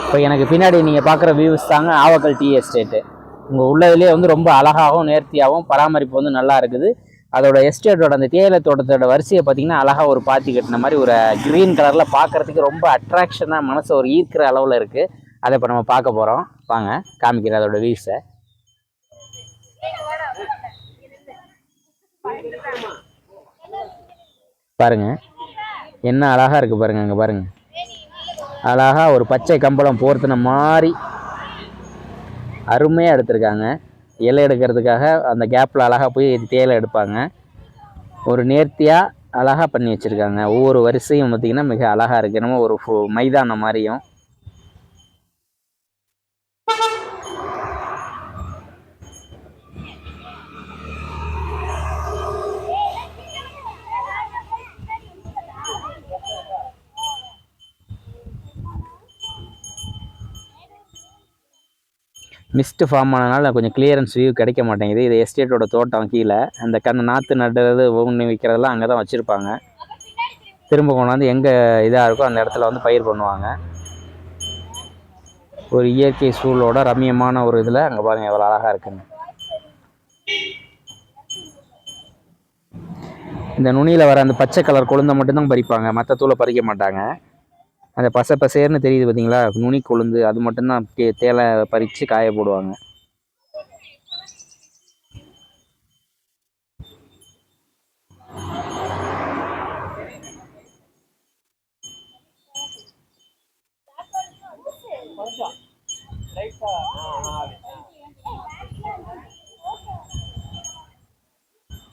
இப்போ எனக்கு பின்னாடி நீங்கள் பார்க்குற வியூஸ் தாங்க ஆவக்கல் டீ எஸ்டேட்டு. உங்கள் உள்ளதுலேயே வந்து ரொம்ப அழகாகவும் நேர்த்தியாகவும் பராமரிப்பு வந்து நல்லா இருக்குது. அதோட எஸ்டேட்டோட அந்த தேயிலை தோட்டத்தோட வரிசையை பார்த்தீங்கன்னா அழகாக ஒரு பாத்தி கட்டின மாதிரி ஒரு க்ரீன் கலரில் பார்க்குறதுக்கு ரொம்ப அட்ராக்ஷனாக மனசை ஒரு ஈர்க்கிற அளவில் இருக்குது. அதை இப்போ நம்ம பார்க்க போகிறோம். வாங்க காமிக்கிறேன் அதோட வியூஸை. பாருங்க என்ன அழகாக இருக்குது பாருங்க. அங்கே பாருங்க அழகாக ஒரு பச்சை கம்பளம் போர்த்தின மாதிரி அருமையாக எடுத்திருக்காங்க. இலை எடுக்கிறதுக்காக அந்த கேப்பில் அழகாக போய் தேயிலை எடுப்பாங்க. ஒரு நேர்த்தியாக அழகாக பண்ணி வச்சுருக்காங்க. ஒவ்வொரு வரிசையும் பார்த்திங்கன்னா மிக அழகாக இருக்குது. நம்ம ஒரு மைதானம் மாதிரியும். மிஸ்ட் ஃபார்ம் ஆனதுனால கொஞ்சம் கிளியரன்ஸ் வியூ கிடைக்க மாட்டேங்குது. இது எஸ்டேட்டோட தோட்டம். கீழே அந்த நாற்று நடுறது ஒன்று வைக்கிறதெல்லாம் அங்கே தான் வச்சுருப்பாங்க. திரும்ப கொண்டாந்து எங்கே இதாக இருக்கோ அந்த இடத்துல வந்து பயிர் பண்ணுவாங்க. ஒரு இயற்கை சூழலோட ரம்மியமான ஒரு இதில் அங்கே பாருங்கள் எவ்வளோ அழகாக இருக்குன்னு. இந்த நுனியில் வர அந்த பச்சை கலர் கொழுந்தை மட்டும்தான் பறிப்பாங்க, மற்ற தூளை பறிக்க மாட்டாங்க. அந்த பசை பசேர்னு தெரியுது பார்த்தீங்களா, நுனி கொழுந்து, அது மட்டும்தான் தேலை பறித்து காய போடுவாங்க.